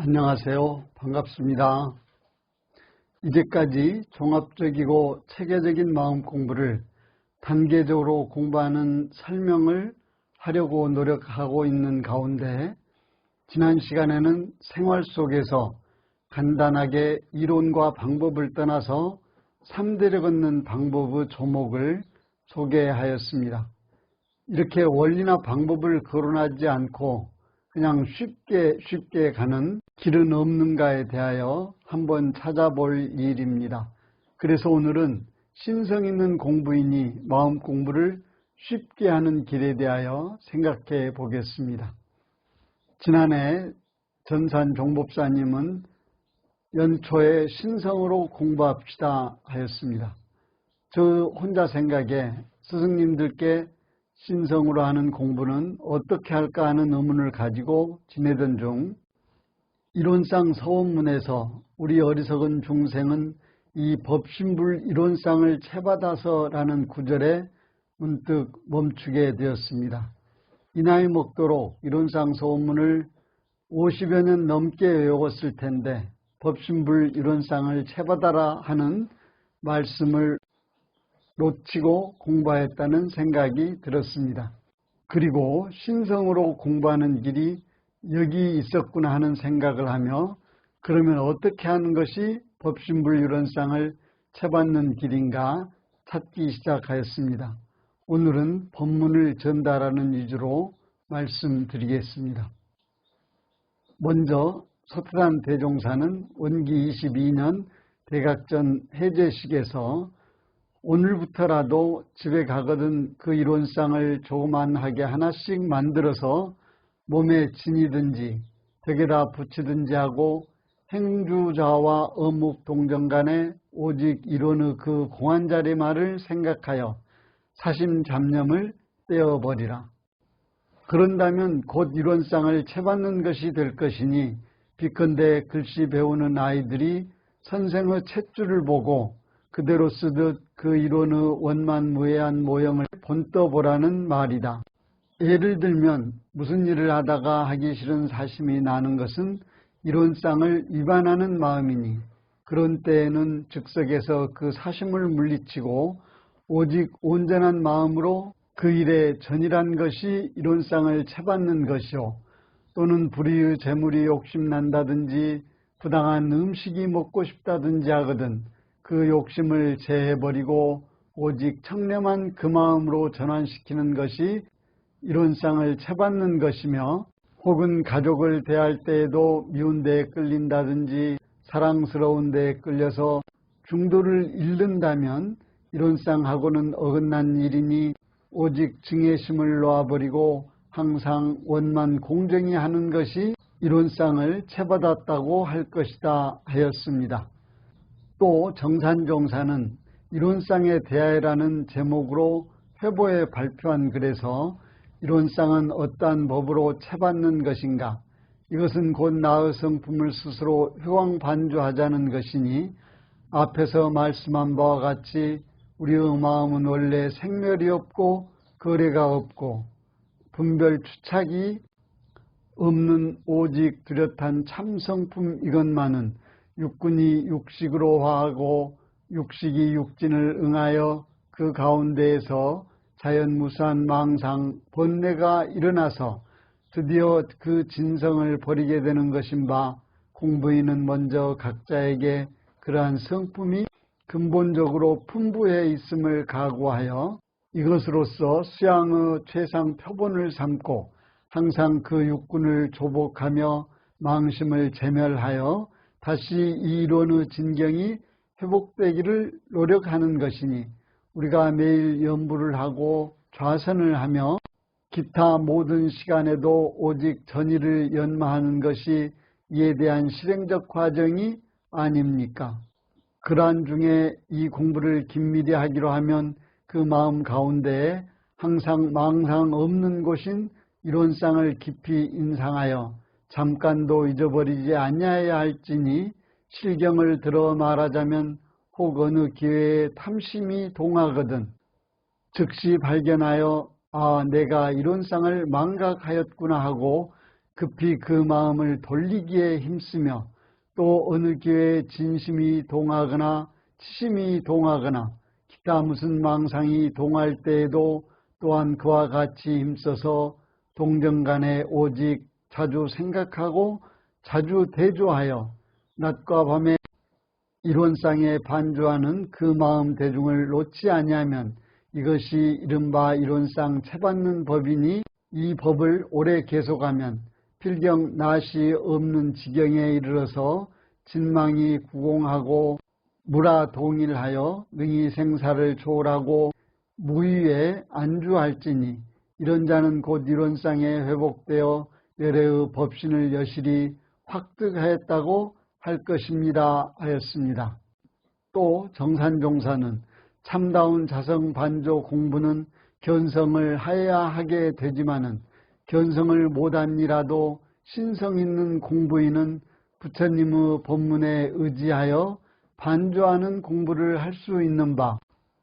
안녕하세요. 반갑습니다. 이제까지 종합적이고 체계적인 마음 공부를 단계적으로 공부하는 설명을 하려고 노력하고 있는 가운데 지난 시간에는 생활 속에서 간단하게 이론과 방법을 떠나서 3대를 걷는 방법의 조목을 소개하였습니다. 이렇게 원리나 방법을 거론하지 않고 그냥 쉽게 가는 길은 없는가에 대하여 한번 찾아볼 일입니다. 그래서 오늘은 신성 있는 공부이니 마음 공부를 쉽게 하는 길에 대하여 생각해 보겠습니다. 지난해 전산 종법사님은 연초에 신성으로 공부합시다 하였습니다. 저 혼자 생각에 스승님들께 신성으로 하는 공부는 어떻게 할까 하는 의문을 가지고 지내던 중 이론상 서원문에서 우리 어리석은 중생은 이 법신불 이론상을 채받아서라는 구절에 문득 멈추게 되었습니다. 이 나이 먹도록 이론상 서원문을 50여 년 넘게 외웠을 텐데 법신불 이론상을 채받아라 하는 말씀을 놓치고 공부했다는 생각이 들었습니다. 그리고 신성으로 공부하는 길이 여기 있었구나 하는 생각을 하며 그러면 어떻게 하는 것이 법신불 이론상을 채받는 길인가 찾기 시작하였습니다. 오늘은 법문을 전달하는 위주로 말씀드리겠습니다. 먼저 서태단 대종사는 원기 22년 대각전 해제식에서 오늘부터라도 집에 가거든 그 이론상을 조그만하게 하나씩 만들어서 몸에 지니든지 벽에다 붙이든지 하고 행주자와 어묵동정 간에 오직 이론의 그 공안자리만을 생각하여 사심잡념을 떼어버리라. 그런다면 곧 이론상을 채받는 것이 될 것이니 비컨대 글씨 배우는 아이들이 선생의 탯줄을 보고 그대로 쓰듯 그 이론의 원만무해한 모형을 본떠보라는 말이다. 예를 들면 무슨 일을 하다가 하기 싫은 사심이 나는 것은 이론상을 위반하는 마음이니 그런 때에는 즉석에서 그 사심을 물리치고 오직 온전한 마음으로 그 일에 전일한 것이 이론상을 채받는 것이요, 또는 불의의 재물이 욕심난다든지 부당한 음식이 먹고 싶다든지 하거든 그 욕심을 제해버리고 오직 청렴한 그 마음으로 전환시키는 것이 이론상을 채받는 것이며, 혹은 가족을 대할 때에도 미운 데에 끌린다든지 사랑스러운 데에 끌려서 중도를 잃는다면 이론상하고는 어긋난 일이니 오직 증애심을 놓아버리고 항상 원만 공정히 하는 것이 이론상을 채받았다고 할 것이다 하였습니다. 또 정산종사는 이론상에 대하여라는 제목으로 회보에 발표한 글에서 이론상은 어떠한 법으로 채받는 것인가, 이것은 곧 나의 성품을 스스로 회왕반주하자는 것이니 앞에서 말씀한 바와 같이 우리의 마음은 원래 생멸이 없고 거래가 없고 분별 추착이 없는 오직 뚜렷한 참성품 이것만은 육군이 육식으로 화하고 육식이 육진을 응하여 그 가운데에서 자연무수한 망상, 번뇌가 일어나서 드디어 그 진성을 버리게 되는 것인 바 공부인은 먼저 각자에게 그러한 성품이 근본적으로 풍부해 있음을 각오하여 이것으로서 수양의 최상 표본을 삼고 항상 그 육군을 조복하며 망심을 제멸하여 다시 이 이론의 진경이 회복되기를 노력하는 것이니 우리가 매일 연부를 하고 좌선을 하며 기타 모든 시간에도 오직 전의를 연마하는 것이 이에 대한 실행적 과정이 아닙니까? 그러한 중에 이 공부를 긴밀히 하기로 하면 그 마음 가운데에 항상 망상 없는 곳인 이론상을 깊이 인상하여 잠깐도 잊어버리지 아니하여야 할지니 실경을 들어 말하자면 혹 어느 기회에 탐심이 동하거든 즉시 발견하여 아, 내가 이론상을 망각하였구나 하고 급히 그 마음을 돌리기에 힘쓰며 또 어느 기회에 진심이 동하거나 치심이 동하거나 기타 무슨 망상이 동할 때에도 또한 그와 같이 힘써서 동정간에 오직 자주 생각하고 자주 대조하여 낮과 밤에 이론상에 반조하는 그 마음 대중을 놓지 아니하면 이것이 이른바 이론상 채받는 법이니 이 법을 오래 계속하면 필경 낫이 없는 지경에 이르러서 진망이 구공하고 무라 동일하여 능히 생사를 초월하고 무위에 안주할지니 이런 자는 곧 이론상에 회복되어 열애의 법신을 여실히 확득하였다고 할 것입니다 하였습니다. 또 정산종사는 참다운 자성반조 공부는 견성을 하여야 하게 되지만은 견성을 못하니라도 신성 있는 공부인은 부처님의 법문에 의지하여 반조하는 공부를 할 수 있는 바,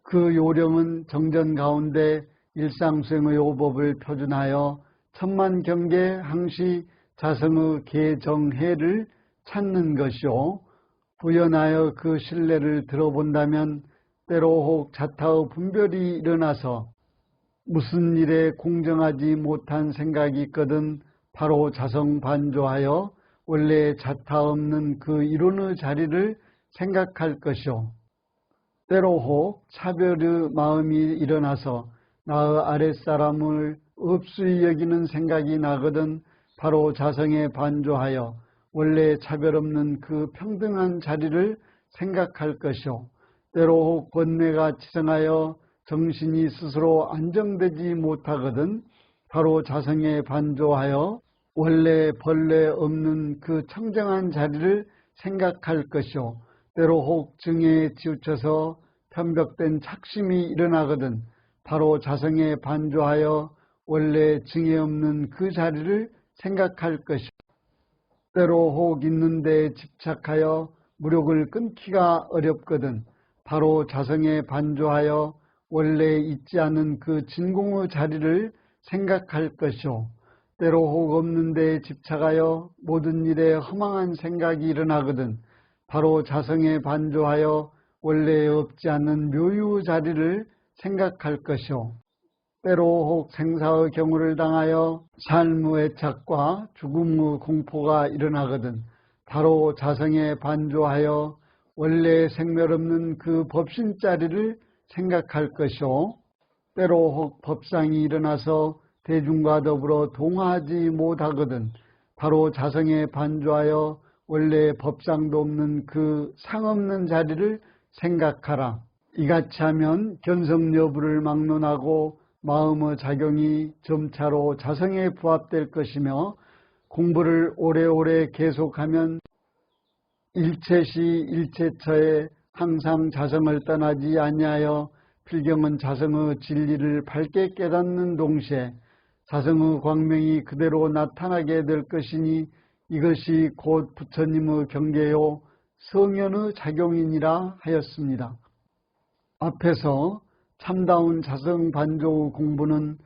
그 요령은 정전 가운데 일상수행의 요법을 표준하여 천만경계 항시 자성의 개정해를 찾는 것이요, 부연하여 그 신뢰를 들어본다면 때로 혹 자타의 분별이 일어나서 무슨 일에 공정하지 못한 생각이 있거든 바로 자성반조하여 원래 자타 없는 그 이론의 자리를 생각할 것이요, 때로 혹 차별의 마음이 일어나서 나의 아랫사람을 업수히 여기는 생각이 나거든 바로 자성에 반조하여 원래 차별 없는 그 평등한 자리를 생각할 것이요, 때로 혹 번뇌가 치성하여 정신이 스스로 안정되지 못하거든 바로 자성에 반조하여 원래 벌레 없는 그 청정한 자리를 생각할 것이요, 때로 혹 증에 치우쳐서 편벽된 착심이 일어나거든 바로 자성에 반조하여 원래 증에 없는 그 자리를 생각할 것이요, 때로 혹 있는 데에 집착하여 무력을 끊기가 어렵거든 바로 자성에 반조하여 원래 있지 않은 그 진공의 자리를 생각할 것이요, 때로 혹 없는 데에 집착하여 모든 일에 허망한 생각이 일어나거든 바로 자성에 반조하여 원래 없지 않는 묘유의 자리를 생각할 것이요, 때로 혹 생사의 경우를 당하여 삶의 애착과 죽음의 공포가 일어나거든 바로 자성에 반조하여 원래 생멸 없는 그 법신자리를 생각할 것이요, 때로 혹 법상이 일어나서 대중과 더불어 동하지 못하거든 바로 자성에 반조하여 원래 법상도 없는 그 상없는 자리를 생각하라. 이같이 하면 견성 여부를 막론하고 마음의 작용이 점차로 자성에 부합될 것이며 공부를 오래오래 계속하면 일체시 일체처에 항상 자성을 떠나지 아니하여 필경은 자성의 진리를 밝게 깨닫는 동시에 자성의 광명이 그대로 나타나게 될 것이니 이것이 곧 부처님의 경계요 성현의 작용이니라 하였습니다. 앞에서 참다운 자성반조 공부는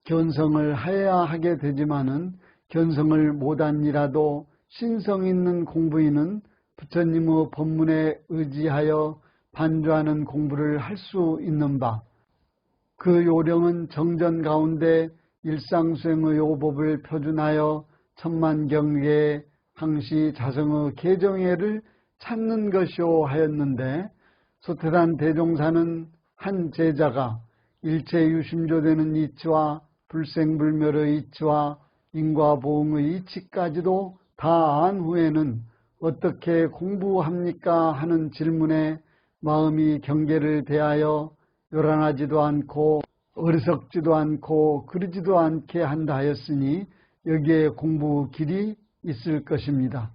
견성을 하여야 하게 되지만은 견성을 못하니라도 신성 있는 공부인은 부처님의 법문에 의지하여 반조하는 공부를 할 수 있는 바, 그 요령은 정전 가운데 일상수행의 요법을 표준하여 천만경계에 항시 자성의 개정해를 찾는 것이오 하였는데, 소태단 대종사는 한 제자가 일체 유심조되는 이치와 불생불멸의 이치와 인과보응의 이치까지도 다 안 후에는 어떻게 공부합니까 하는 질문에 마음이 경계를 대하여 요란하지도 않고 어리석지도 않고 그러지도 않게 한다 하였으니 여기에 공부 길이 있을 것입니다.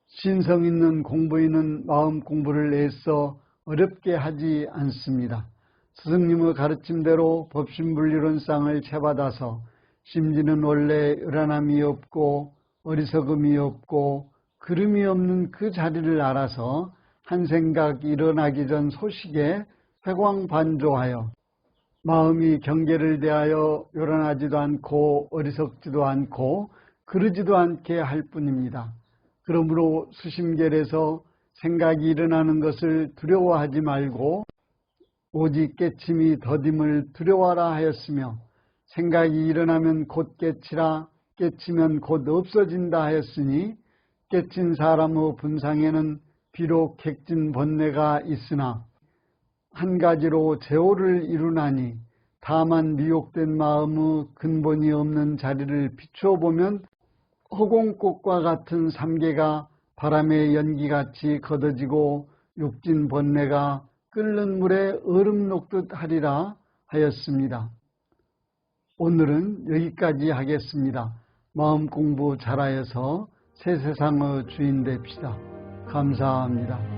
신성 있는 공부인은 마음 공부를 애써 어렵게 하지 않습니다. 스승님의 가르침대로 법신불리론상을 채받아서 심지는 원래 요란함이 없고 어리석음이 없고 그름이 없는 그 자리를 알아서 한 생각 일어나기 전 소식에 회광반조하여 마음이 경계를 대하여 요란하지도 않고 어리석지도 않고 그러지도 않게 할 뿐입니다. 그러므로 수심결에서 생각이 일어나는 것을 두려워하지 말고 오직 깨침이 더딤을 두려워하라 하였으며, 생각이 일어나면 곧 깨치라, 깨치면 곧 없어진다 하였으니, 깨친 사람의 분상에는 비록 객진 번뇌가 있으나 한 가지로 제호를 이루나니, 다만 미혹된 마음의 근본이 없는 자리를 비추어 보면 허공꽃과 같은 삼계가 바람의 연기같이 걷어지고 육진 번뇌가 끓는 물에 얼음 녹듯 하리라 하였습니다. 오늘은 여기까지 하겠습니다. 마음 공부 잘하여서 새 세상의 주인 됩시다. 감사합니다.